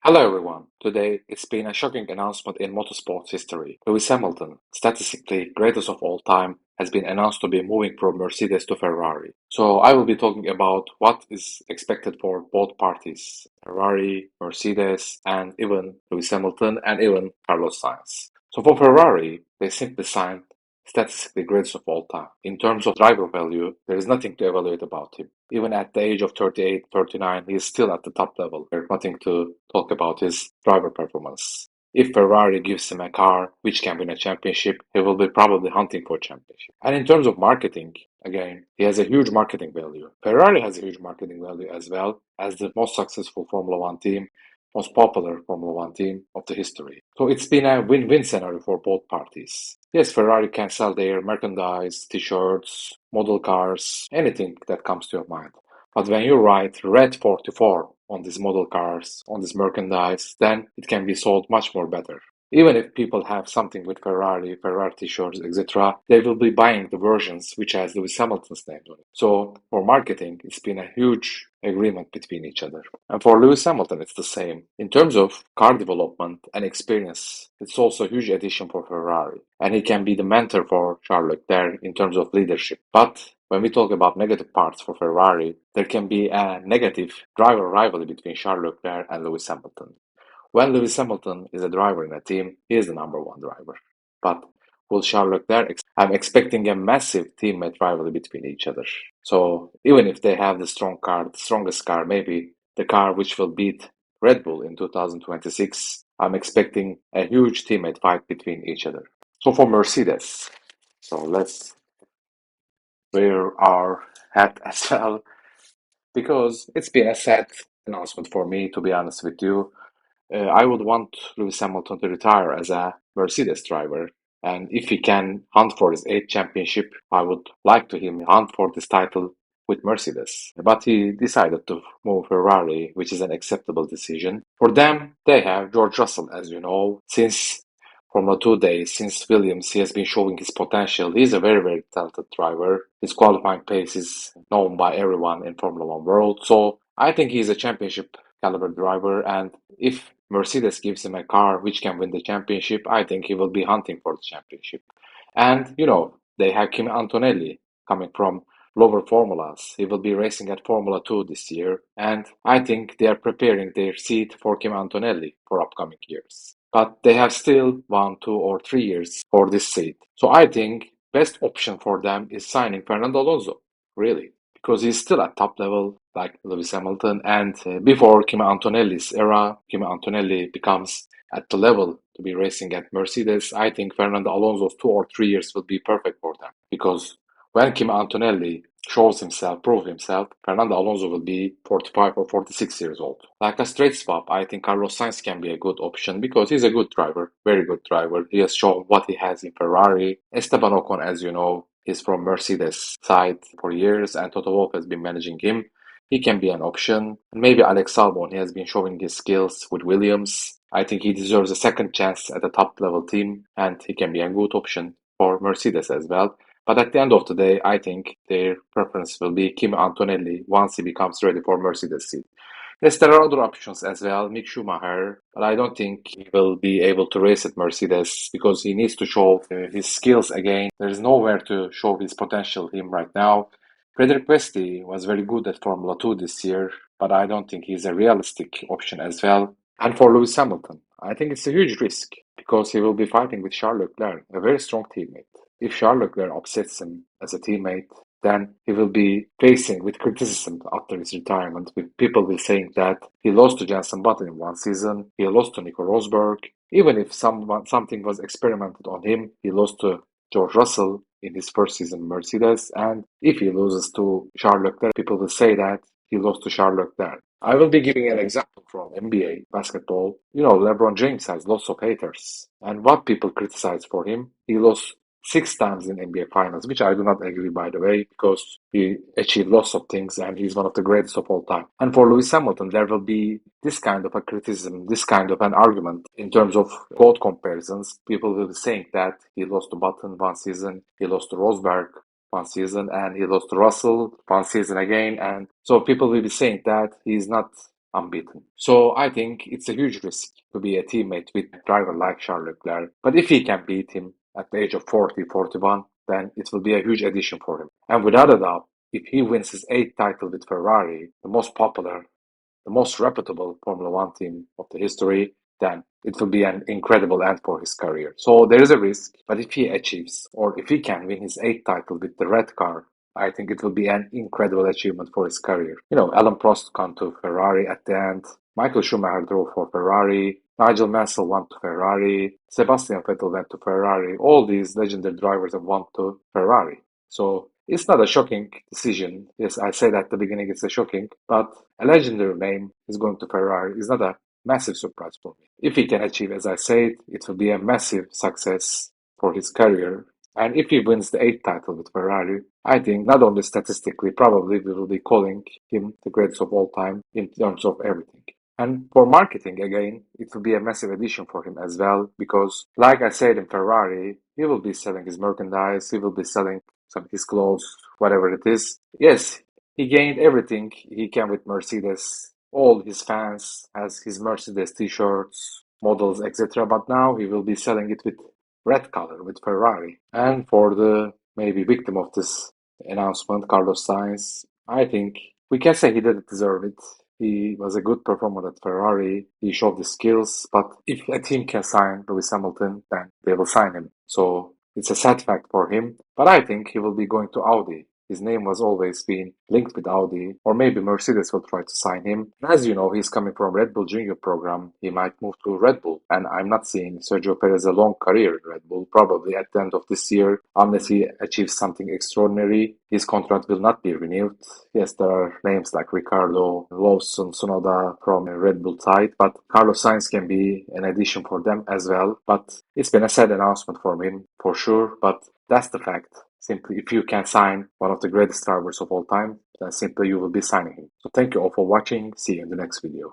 Hello everyone. Today it's been a shocking announcement in motorsports history. Lewis Hamilton, statistically greatest of all time, has been announced to be moving from Mercedes to Ferrari. So I will be talking about what is expected for both parties, Ferrari, Mercedes, and even Lewis Hamilton and even Carlos Sainz. So for Ferrari, they simply signed statistically greatest of all time. In terms of driver value, there is nothing to evaluate about him. Even at the age of 38, 39, he is still at the top level. There's nothing to talk about his driver performance. If Ferrari gives him a car which can win a championship, he will be probably hunting for championship. And in terms of marketing, again, he has a huge marketing value. Ferrari has a huge marketing value as well as the most successful Formula One team, most popular Formula One team of the history. So it's been a win-win scenario for both parties. Yes, Ferrari can sell their merchandise, t-shirts, model cars, anything that comes to your mind. But when you write Red 44 on these model cars, on this merchandise, then it can be sold much more better. Even if people have something with Ferrari, Ferrari t-shirts, etc., they will be buying the versions which has Lewis Hamilton's name on it. So for marketing, it's been a huge agreement between each other. And for Lewis Hamilton, it's the same. In terms of car development and experience, it's also a huge addition for Ferrari. And he can be the mentor for Charles Leclerc in terms of leadership. But when we talk about negative parts for Ferrari, there can be a negative driver rivalry between Charles Leclerc and Lewis Hamilton. When Lewis Hamilton is a driver in a team, he is the number one driver. But will Charles Leclerc? I'm expecting a massive teammate rivalry between each other. So even if they have the strong car, the strongest car, maybe the car which will beat Red Bull in 2026, I'm expecting a huge teammate fight between each other. So for Mercedes, so let's wear our hat as well because it's been a sad announcement for me, to be honest with you. I would want Lewis Hamilton to retire as a Mercedes driver. And if he can hunt for his eighth championship, I would like to him hunt for this title with Mercedes. But he decided to move Ferrari, which is an acceptable decision. For them, they have George Russell, as you know. Since Formula 2 days, since Williams, he has been showing his potential. He's a very, very talented driver. His qualifying pace is known by everyone in Formula 1 world. So I think he's a championship caliber driver. And if Mercedes gives him a car which can win the championship, I think he will be hunting for the championship. And, they have Kim Antonelli coming from lower formulas. He will be racing at Formula 2 this year. And I think they are preparing their seat for Kim Antonelli for upcoming years. But they have still 1, 2, or 3 years for this seat. So I think best option for them is signing Fernando Alonso, really, because he's still at top level like Lewis Hamilton. And before Kimi Antonelli's era, Kimi Antonelli becomes at the level to be racing at Mercedes. I think Fernando Alonso's 2 or 3 years will be perfect for them because when Kimi Antonelli shows himself, prove himself, Fernando Alonso will be 45 or 46 years old. Like a straight swap, I think Carlos Sainz can be a good option because he's a good driver, very good driver. He has shown what he has in Ferrari. Esteban Ocon, as you know, is from Mercedes side for years, and Toto Wolff has been managing him. He can be an option. And maybe Alex Albon, he has been showing his skills with Williams. I think he deserves a second chance at a top level team, and he can be a good option for Mercedes as well. But at the end of the day, I think their preference will be Kim Antonelli once he becomes ready for Mercedes seat. Yes, there are other options as well, Mick Schumacher, but I don't think he will be able to race at Mercedes because he needs to show his skills again. There is nowhere to show his potential him right now. Frederick Westi was very good at Formula 2 this year, but I don't think he's a realistic option as well. And for Lewis Hamilton, I think it's a huge risk because he will be fighting with Charles Leclerc, a very strong teammate. If Charles Leclerc upsets him as a teammate, then he will be facing with criticism after his retirement, with people will saying that he lost to Jenson Button in one season, he lost to Nico Rosberg. Even if something was experimented on him, he lost to George Russell in his first season in Mercedes, and if he loses to Charles Leclerc, people will say that he lost to Charles Leclerc. I will be giving an example from NBA basketball. LeBron James has lots of haters, and what people criticize for him, he lost 6 times in NBA Finals, which I do not agree, by the way, because he achieved lots of things and he's one of the greatest of all time. And for Lewis Hamilton, there will be this kind of a criticism, this kind of an argument in terms of gold comparisons. People will be saying that he lost to Button one season, he lost to Rosberg one season, and he lost to Russell one season again. And so people will be saying that he's not unbeaten. So I think it's a huge risk to be a teammate with a driver like Charles Leclerc. But if he can beat him at the age of 40, 41, then it will be a huge addition for him. And without a doubt, if he wins his eighth title with Ferrari, the most popular, the most reputable Formula One team of the history, then it will be an incredible end for his career. So there is a risk, but if he achieves, or if he can win his eighth title with the red car, I think it will be an incredible achievement for his career. You know, Alan Prost come to Ferrari at the end. Michael Schumacher drove for Ferrari. Nigel Mansell went to Ferrari. Sebastian Vettel went to Ferrari. All these legendary drivers have won to Ferrari. So it's not a shocking decision. Yes, I said at the beginning it's a shocking, but a legendary name is going to Ferrari is not a massive surprise for me. If he can achieve, as I said, it will be a massive success for his career. And if he wins the eighth title with Ferrari, I think not only statistically, probably we will be calling him the greatest of all time in terms of everything. And for marketing, again, it will be a massive addition for him as well, because, like I said in Ferrari, he will be selling his merchandise, he will be selling some his clothes, whatever it is. Yes, he gained everything he can with Mercedes. All his fans has his Mercedes t-shirts, models, etc. But now he will be selling it with red color, with Ferrari. And for the maybe victim of this announcement, Carlos Sainz, I think we can say he didn't deserve it. He was a good performer at Ferrari. He showed the skills, but if a team can sign Lewis Hamilton, then they will sign him. So it's a sad fact for him, but I think he will be going to Audi. His name was always been linked with Audi, or maybe Mercedes will try to sign him. And as you know, he's coming from Red Bull Junior program. He might move to Red Bull, and I'm not seeing Sergio Perez a long career in Red Bull. Probably at the end of this year, unless he achieves something extraordinary, his contract will not be renewed. Yes, there are names like Ricardo, Lawson, Sonoda from Red Bull side, but Carlos Sainz can be an addition for them as well. But it's been a sad announcement for him, for sure, but that's the fact. Simply, if you can sign one of the greatest drivers of all time, then simply you will be signing him. So thank you all for watching. See you in the next video.